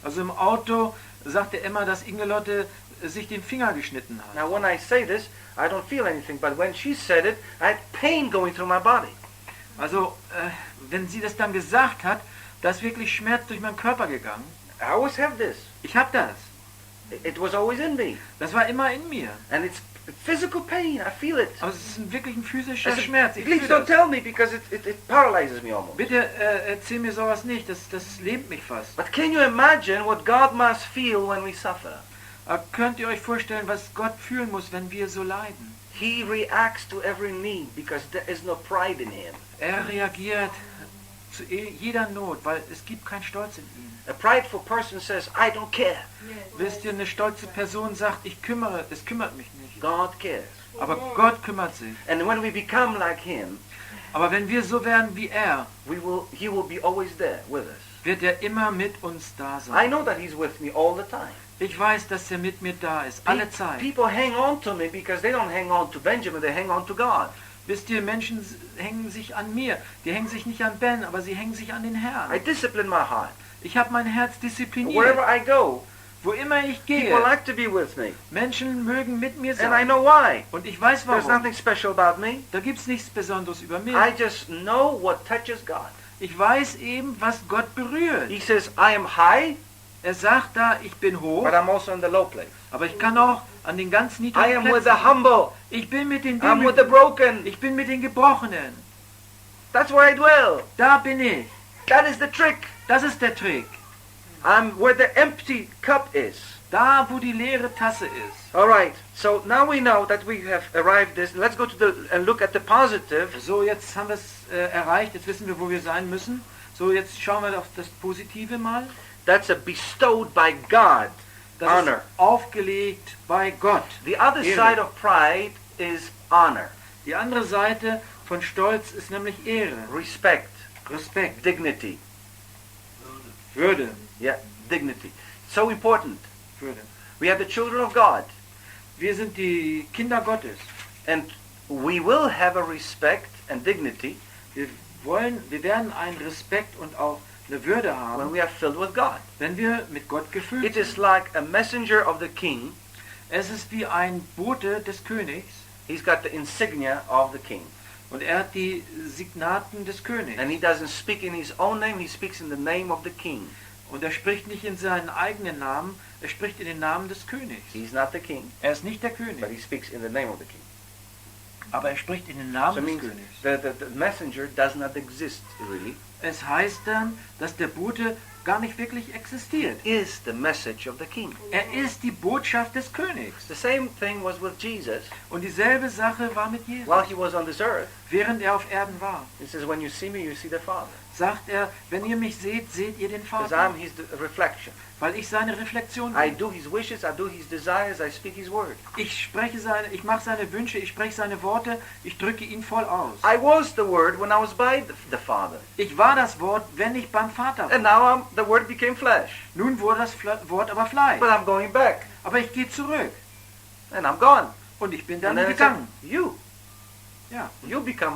Also im Auto sagte Emma, dass Ingelotte sich den Finger geschnitten hat. Now when I say this, I don't feel anything, but when she said it, I had pain going through my body. Also, wenn sie das dann gesagt hat, da ist wirklich Schmerz durch meinen Körper gegangen. I always have this. Ich hab das. It was always in me. Das war immer in mir. And it's physical pain. I feel it. Aber es ist wirklich ein physischer I said, Schmerz. Ich please fühle don't das. tell me, because it paralyzes me almost. Bitte erzähl mir sowas nicht, das lähmt mich fast. But can you imagine what God must feel when we suffer? Aber könnt ihr euch vorstellen, was Gott fühlen muss, wenn wir so leiden? He reacts to every need because there is no pride in him. Er reagiert zu jeder Not, weil es gibt keinen Stolz in ihm. A prideful person says, I don't care. Wisst ihr, eine stolze Person sagt, es kümmert mich nicht. God cares. Aber Gott kümmert sich. And when we become like him, Aber wenn wir so werden wie er, he will be always there with us. wird er immer mit uns da I sein. know that he's with me all the time. Ich weiß, dass er mit mir da ist, alle Zeit. People hang on to me because they don't hang on to Benjamin, they hang on to God. Wisst ihr, Menschen hängen sich an mir. Die hängen sich nicht an Ben, aber sie hängen sich an den I Herrn. discipline my heart. Ich habe mein Herz diszipliniert. Wherever I go, Wo immer ich people gehe, like to be with me. Menschen mögen mit mir And I sein. know why. Und ich weiß There's warum. nothing special about me. Da gibt es nichts Besonderes über mich. I just know what touches God. Ich weiß eben, was Gott berührt. He says, I am high, Er sagt da, ich bin hoch, but I'm also in the low place. aber ich kann auch an den ganz I niedrigen am with the Plätzen. humble. Ich bin mit den I'm with the Demütigen. broken. Ich bin mit den Gebrochenen. That's where I dwell. Da bin ich. That is the trick. Das ist der Trick. I'm where the empty cup is. Da, wo die leere Tasse ist. All right. So now we know that we have arrived this. Let's go to and look at the positive. So, jetzt haben wir es erreicht. Jetzt wissen wir, wo wir sein müssen. So, jetzt schauen wir auf das Positive mal. That's a bestowed by God Das honor. ist aufgelegt bei Gott. The other Ehre. side of pride is honor, Die andere Seite von Stolz ist nämlich Ehre, respect, Respekt, dignity. Würde. Yeah, dignity. So important. Würde. We are the children of God, Wir sind die Kinder Gottes. and we will have a respect and dignity Wir werden einen Respekt und auch eine Würde when haben, we are filled with God. wenn wir mit Gott gefüllt It is sind. like a messenger of the king. Es ist wie ein Bote des Königs He's got the insignia of the king. und er hat die Signaten des Königs. And he doesn't speak in his own name, he speaks in the name of the king. Und er spricht nicht in seinen eigenen Namen, er spricht in den Namen des Königs. He's not the king, Er ist nicht der but König, he speaks in the name of the king. aber er spricht in den So Namen it des means Königs. the messenger does not exist really. Es heißt dann, dass der Bote gar nicht wirklich existiert. Is the message of the king. Er ist die Botschaft des Königs. The same thing was with Jesus Und dieselbe Sache war mit Jesus. while he was on this earth. Während er auf Erden war, He says, when you see me, you see the Father. sagt er, wenn ihr mich seht, seht ihr den Because Vater. I'm his reflection. Weil ich seine Reflexion I bin. do his wishes, I do his desires, I speak his word. Ich mache seine Wünsche, ich spreche seine Worte, ich drücke ihn voll aus. I was the word when I was by the Father. Ich war das Wort, wenn ich beim Vater war. And now the word became flesh. Nun wurde das Wort aber Fleisch. But I'm going back. Aber ich gehe zurück. And I'm gone. Und ich bin And dann then I said, gegangen. you Ja. become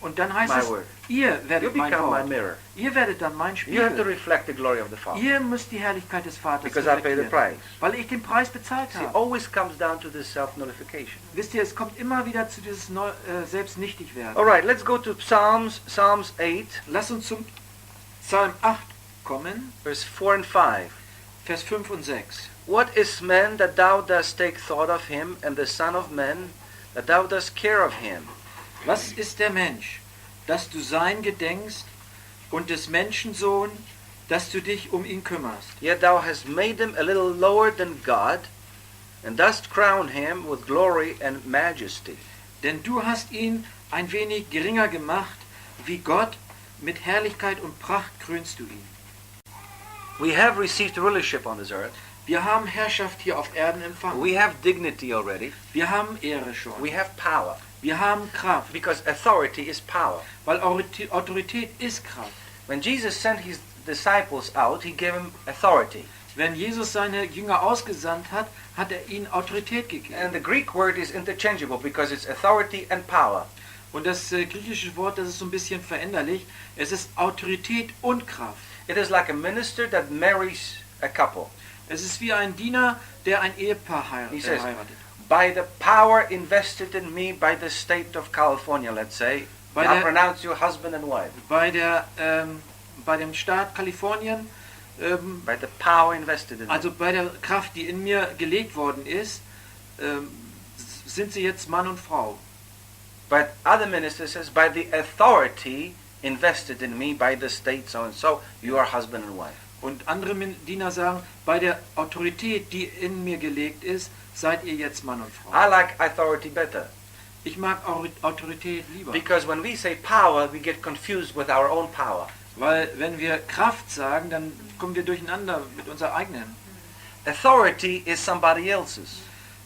Und dann heißt my es, word. ihr You werdet mein become my Wort. mirror. Ihr werdet dann mein You have to Spiegel. reflect the glory of the Father. Ihr müsst die Herrlichkeit des Vaters Because I pay the reflektieren, price. weil ich den Preis bezahlt See, habe. always comes down to this self-nullification. Wisst ihr, es kommt immer wieder zu dieses Selbstnichtigwerden. Alright, let's go to Psalms 8, Lass uns zum Psalm 8 kommen, verse 4 and 5. Vers 5 und 6. What is man that thou dost take thought of him, and the son of man that thou dost care of him? Was ist der Mensch, dass du sein gedenkst, und des Menschensohn, dass du dich um ihn kümmerst? Yet thou hast made him a little lower than God, and dost crown him with glory and majesty. Denn du hast ihn ein wenig geringer gemacht, wie Gott, mit Herrlichkeit und Pracht krönst du ihn. We have received rulership on this earth. Wir haben Herrschaft hier auf Erden empfangen. We have dignity already. Wir haben Ehre schon. We have power. Wir haben Kraft, Because authority is power. weil Autorität ist Kraft. When Jesus sent his disciples out, he gave them authority. Wenn Jesus seine Jünger ausgesandt hat, hat er ihnen Autorität gegeben. And the Greek word is interchangeable because it's authority and power. Und das griechische Wort, das ist so ein bisschen veränderlich. Es ist Autorität und Kraft. It is like a minister that marries a couple. Es ist wie ein Diener, der ein Ehepaar He says, heiratet. by the power invested in me by the state of California, let's say, By I'll the- pronounce you husband and wife. Bei dem Staat Kalifornien, By the power invested in me. also bei der Kraft, die in mir gelegt worden ist, sind sie jetzt Mann und Frau. But other ministers says, by the authority invested in me by the state so and so, you are husband and wife. Und andere Diener sagen, bei der Autorität, die in mir gelegt ist, seid ihr jetzt Mann und Frau. I like authority better. Ich mag Autorität lieber. Because when we say power, we get confused with our own power. Weil wenn wir Kraft sagen, dann kommen wir durcheinander mit unserer eigenen. Authority is somebody else's.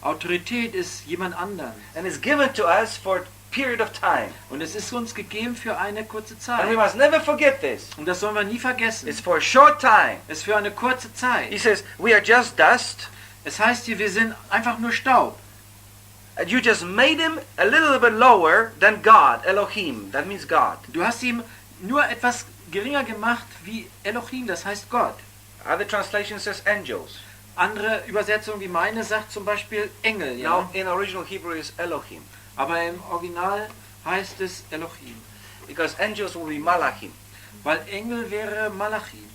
Autorität ist jemand anderen. And it's given to us for a period of time. Und es ist uns gegeben für eine kurze And we Zeit. must never forget this. Und das sollen wir nie vergessen. It's for a short time. Es ist für eine kurze He Zeit. says, we are just dust. Es heißt hier, wir sind einfach nur Staub. And you just made him a little bit lower than God, Elohim. That means God. Du hast ihm nur etwas geringer gemacht wie Elohim, das heißt Gott. Other translation says angels. Andere Übersetzung wie meine sagt zum Beispiel Engel. Ja? Now, in original Hebrew is Elohim. Aber im Original heißt es Elohim. Because angels will be Malachim. Weil Engel wäre Malachim.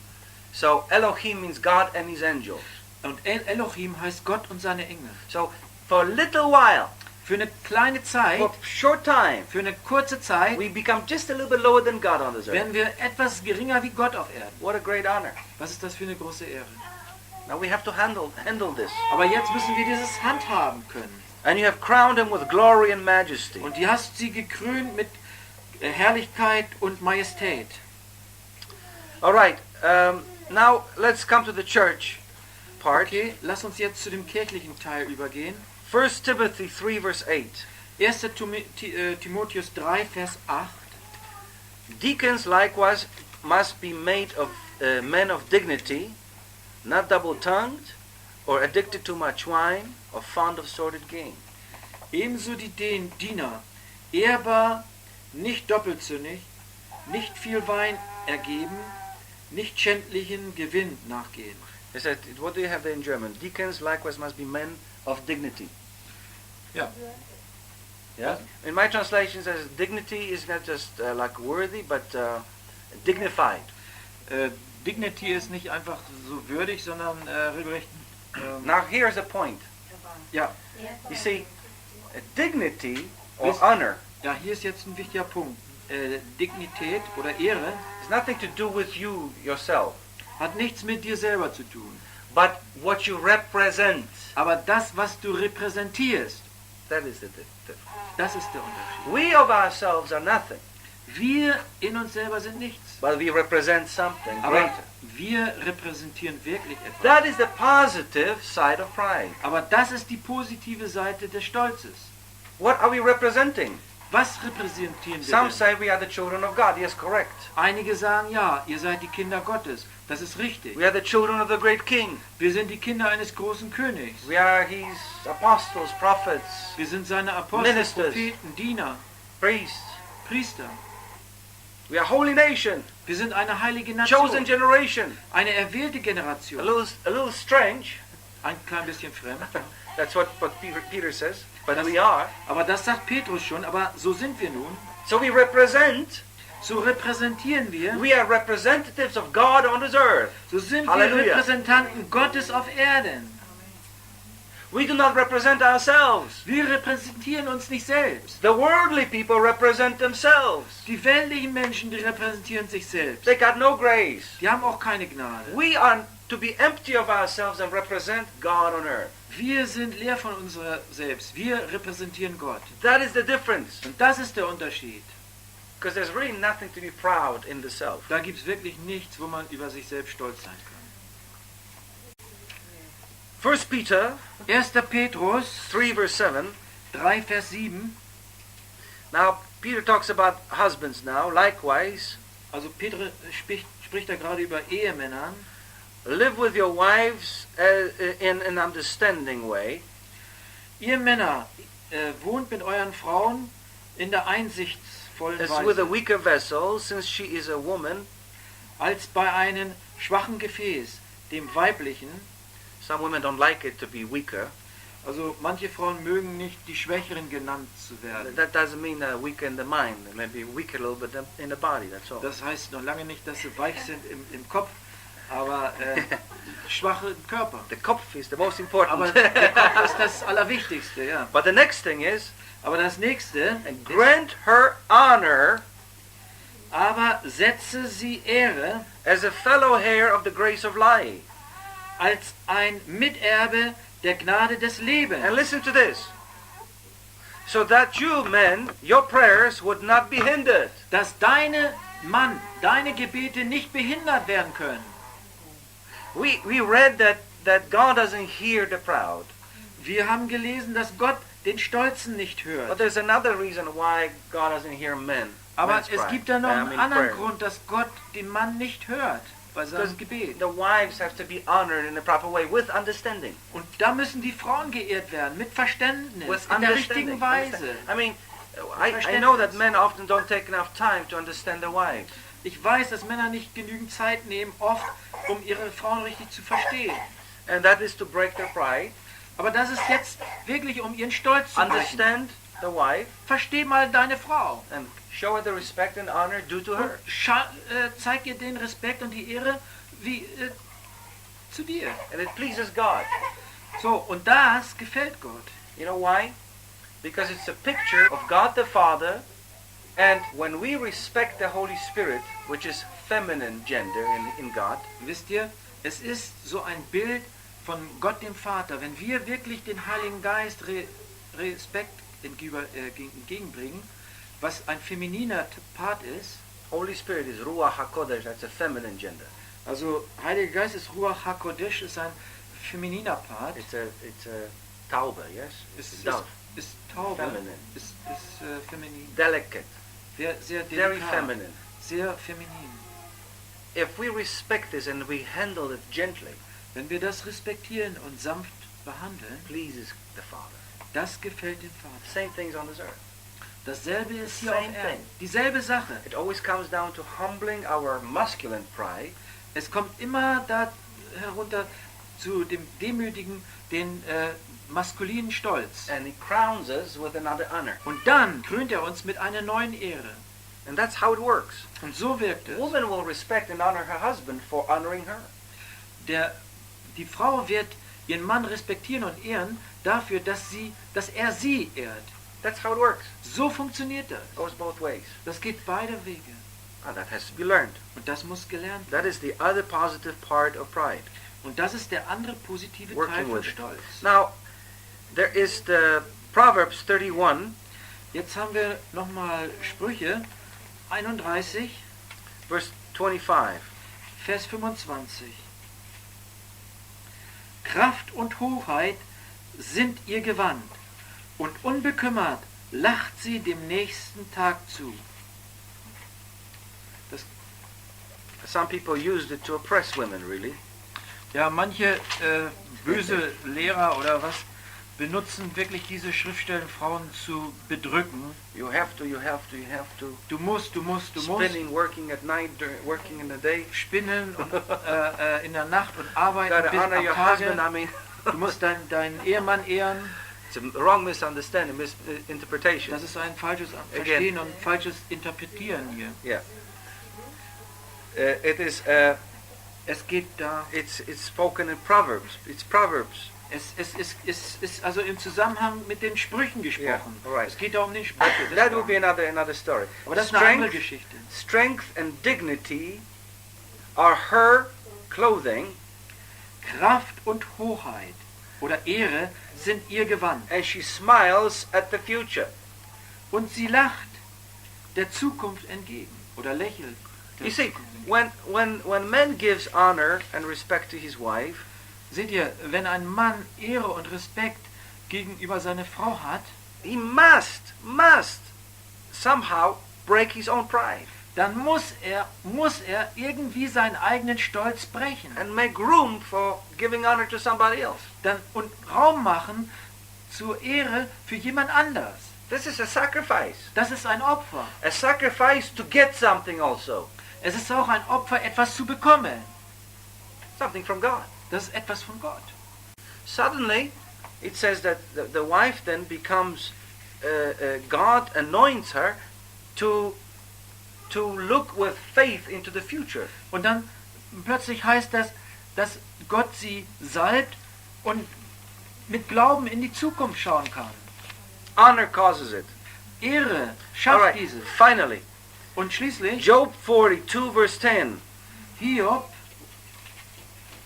So Elohim means God and his angels. Und Elohim heißt Gott und seine Engel. So for a little while, Für eine kleine Zeit, for a short time, für eine kurze Zeit, we become just a little bit lower than God on this earth. werden wir etwas geringer wie Gott auf Erden. What a great honor. Was ist das für eine große Ehre? Now we have to handle this. Aber jetzt müssen wir dieses handhaben können. And you have crowned him with glory and majesty. Und du hast sie gekrönt mit Herrlichkeit und Majestät. All right. Now let's come to the church part. Okay, lass uns jetzt zu dem kirchlichen Teil übergehen. 1 Timothy 3 verse 8. 1. Timotheus 3, Vers 8. Deacons likewise must be made of men of dignity, not double-tongued, or addicted to much wine, or fond of sordid gain. Ebenso die Diener, ehrbar, nicht doppelzünnig, nicht viel Wein ergeben, nicht schändlichen Gewinn nachgehen. He said, what do you have there in German? Deacons likewise must be men of dignity. Ja. Yeah. In my translation, it says dignity is not just like worthy, but dignified. Dignity ist nicht einfach so würdig, sondern regelrecht. Now here's the point. Ja. You see, dignity or This- honor Ja, hier ist jetzt ein wichtiger Punkt. Dignität oder Ehre has nothing to do with you yourself, hat nichts mit dir selber zu tun. but what you represent. Aber das, was du repräsentierst, That is the difference. das ist der Unterschied. We of ourselves are nothing, Wir in uns selber sind nichts. but we represent something Aber greater. wir repräsentieren wirklich etwas. That is the positive side of pride. Aber das ist die positive Seite des Stolzes. What are we representing? Was repräsentieren wir Some denn? say we are the children of God. Yes, correct. Einige sagen, ja, ihr seid die Kinder Gottes. Das ist richtig. We are the children of the great King. Wir sind die Kinder eines großen Königs. We are his apostles, prophets, Wir sind seine Apostel, Ministers. Propheten, Diener, priests. Priester. We are a holy nation, Wir sind eine heilige chosen Nation. generation. Eine erwählte A Generation. little strange. Ein klein bisschen fremd. That's what Peter says. But we are. Aber das sagt Petrus schon, aber so sind wir nun. So we represent. So repräsentieren wir. We are representatives of God on this earth. So sind wir Halleluja. Repräsentanten Gottes auf Erden. We do not represent ourselves. Wir repräsentieren uns nicht selbst. The worldly people represent themselves. Die weltlichen Menschen, die repräsentieren sich selbst. They got no grace. Die haben auch keine Gnade. We are to be empty of ourselves and represent God on earth. Wir sind leer von unserer selbst. Wir repräsentieren Gott. That is the difference. Und das ist der Unterschied. Because there's really nothing to be proud in the self. Da gibt es wirklich nichts, wo man über sich selbst stolz sein kann. 1 Peter 1. Petrus 3 verse 7. 3, Vers 7. Now, Peter talks about husbands now. Likewise, Also Petrus spricht da gerade über Ehemännern. live with your wives in an understanding way, Ihr Männer, wohnt mit euren Frauen in der einsichtsvollen as with a Weise, weaker vessel, since she is a woman. als bei einem schwachen Gefäß, dem weiblichen. Some women don't like it to be weaker. Also manche Frauen mögen nicht, die Schwächeren genannt zu werden. That doesn't mean weaker in the mind. Maybe weaker a little bit in the body, that's all. Das heißt noch lange nicht, dass sie weich sind im Kopf, aber schwache im Körper. The Kopf is the most important. Aber der Kopf ist das Allerwichtigste, ja. But the next thing is, Aber das nächste, and grant her honor aber setze sie Ehre as a fellow heir of the grace of life. als ein Miterbe der Gnade des Lebens. And listen to this. So that you men, your prayers would not be hindered. Dass deine Gebete nicht behindert werden können. We read that God doesn't hear the proud. Wir haben gelesen, dass Gott den Stolzen nicht But hört. there's another reason why God doesn't hear men. Aber men's es cry. gibt da noch einen mean anderen prayer. Grund, dass Gott den Mann nicht hört bei Because seinem Gebet. the wives have to be honored in a proper way with understanding. Und da müssen die Frauen geehrt werden, mit Verständnis, With in der understanding. richtigen Weise. I mean, I know that men often don't take enough time to understand their wives. Ich weiß, dass Männer nicht genügend Zeit nehmen, oft, um ihre Frauen richtig zu verstehen. And that is to break their pride. Aber das ist jetzt wirklich, um ihren Stolz zu brechen. Understand the wife Versteh mal deine Frau. and show her the respect and honor due to her. Zeig ihr den Respekt und die Ehre wie zu dir. And it pleases God. So, und das gefällt Gott. You know why? Because it's a picture of God the Father, and when we respect the Holy Spirit, which is feminine gender in God, Wisst ihr, es ist so ein Bild von Gott dem Vater. Wenn wir wirklich den Heiligen Geist Respekt entgegenbringen, was ein femininer Part ist, Holy Spirit is Ruach HaKodesh, that's a feminine gender. also Heiliger Geist ist Ruach HaKodesh, ist ein femininer Part. It's a Taube, yes? It's Ist, a dove. ist Taube, Feminine. ist feminin. Delicate, Sehr very delikat, feminine. sehr feminin. If we respect this and we handle it gently, Wenn wir das respektieren und sanft behandeln, pleases the Father. das gefällt dem Vater. Same things on this earth. Dasselbe ist hier auf Same Erden. thing. Dieselbe Sache. It always comes down to humbling our masculine pride Es kommt immer da herunter zu dem Demütigen, den maskulinen Stolz. and He crowns us with another honor. Und dann krönt er uns mit einer neuen Ehre. And that's how it works. Und so wirkt A es. woman will respect and honor her husband for honoring her. Die Frau wird ihren Mann respektieren und ehren dafür, dass er sie ehrt. That's how it works. So funktioniert das. Goes both ways. Das geht beide Wege. And that has to be learned. Und das muss gelernt That werden. is the other positive part of pride. Und das ist der andere positive Teil Working von with it. Stolz. Now, there is the Proverbs 31, Jetzt haben wir nochmal Sprüche 31, verse 25. Vers 25. Kraft und Hoheit sind ihr Gewand, und unbekümmert lacht sie dem nächsten Tag zu. Some people used it to oppress women, really. Ja, manche böse Lehrer oder was benutzen wirklich diese Schriftstellen Frauen zu bedrücken. You have to, you have to, you have to. Du musst. Spinning, working at night, working in the day. Spinnen und, in der Nacht und arbeiten Gotta bis honor am your Tage. husband. I mean, Du musst deinen Ehemann ehren. it's a wrong misunderstanding, misinterpretation. Das ist ein falsches Verstehen und falsches Interpretieren hier. Yeah. It is. Es geht da. It's spoken in Proverbs. It's Proverbs. Es ist also im Zusammenhang mit den Sprüchen gesprochen. Yeah, right. Es geht da um den Sprüche. That would be another story. Aber das ist eine andere Geschichte. Strength and dignity are her clothing, Kraft und Hoheit oder Ehre sind ihr Gewand. and she smiles at the future. Und sie lacht der Zukunft entgegen oder lächelt. der You see, Zukunft entgegen. when man gives honor and respect to his wife, Seht ihr, wenn ein Mann Ehre und Respekt gegenüber seiner Frau hat, he must somehow break his own pride dann muss er irgendwie seinen eigenen Stolz brechen and make room for giving honor to somebody else. und Raum machen zur Ehre für jemand anders. This is a sacrifice. Das ist ein Opfer. A sacrifice to get something also. Es ist auch ein Opfer, etwas zu bekommen. Something from God. Das ist etwas von Gott. Suddenly, it says that the wife then becomes, God anoints her to look with faith into the future. Und dann plötzlich heißt das, dass Gott sie salbt und mit Glauben in die Zukunft schauen kann. Honor causes it. Ehre All schafft right, dieses. finally, Und schließlich Job 42, verse 10. Hiob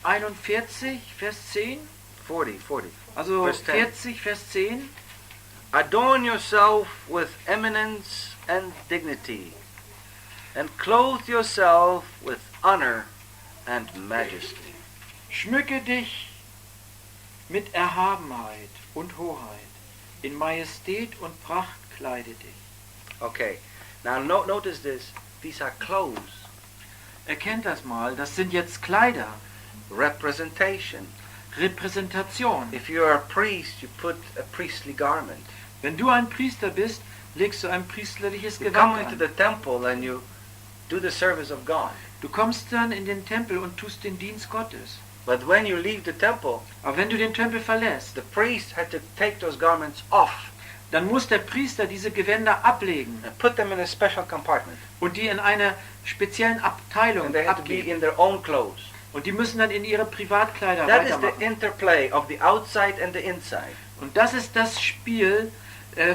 41, Vers 10. 40. Also Vers 10. 40, Vers 10. Adorn yourself with eminence and dignity, and clothe yourself with honor and majesty. Schmücke dich mit Erhabenheit und Hoheit. In Majestät und Pracht kleide dich. Okay, now notice this. These are clothes, Erkennt das mal, das sind jetzt Kleider. representation. Repräsentation. If you're a priest, you put a priestly garment. Wenn du ein Priester bist, legst du ein priesterliches You come Gewand into an. the temple and you do the service of God. Du kommst dann in den Tempel und tust den Dienst Gottes. But when you leave the temple, Aber wenn du den Tempel verlässt, the priest had to take those garments off dann muss der Priester diese Gewänder ablegen and put them in a special compartment. und die in einer speziellen Abteilung And they had to be abgeben. in their own clothes. Und die müssen dann in ihre Privatkleider That is the weitermachen. interplay of the outside and the inside. Und das ist das Spiel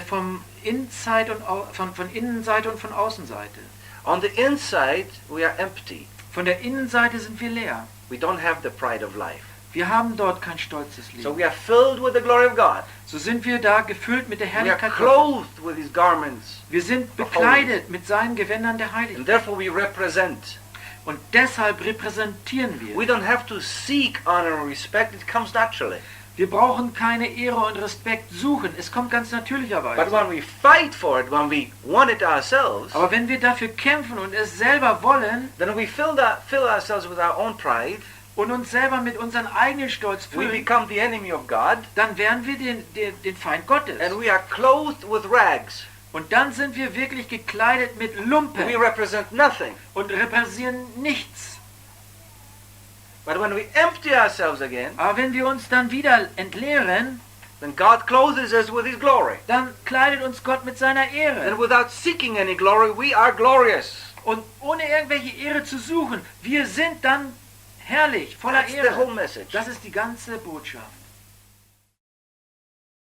vom Inside und von Innenseite und von Außenseite. On the inside, we are empty. Von der Innenseite sind wir leer. We don't have the pride of life. Wir haben dort kein stolzes So Leben. we are filled with the glory of God. So sind wir da gefüllt mit der We are Herrlichkeit Gottes. clothed with His garments. Wir sind bekleidet mit seinen Gewändern der And Heiligkeit. therefore we represent. Und deshalb repräsentieren wir. We don't have to seek honor and respect. It comes naturally. Wir brauchen keine Ehre und Respekt suchen. Es kommt ganz But natürlicherweise. when we fight for it, when we want it ourselves, Aber wenn wir dafür kämpfen und es selber wollen then we fill ourselves with our own pride. und uns selber mit unserem eigenen Stolz We füllen, become the enemy of God. dann wären wir den Feind Gottes. And we are clothed with rags. Und dann sind wir wirklich gekleidet mit Lumpen We represent nothing. und repräsentieren nichts. But when we empty ourselves again, Aber wenn wir uns dann wieder entleeren, then God clothes us with His glory. dann kleidet uns Gott mit seiner And Ehre. without seeking any glory, we are glorious. Und ohne irgendwelche Ehre zu suchen, wir sind dann herrlich, voller That's the whole Ehre. message. Das ist die ganze Botschaft.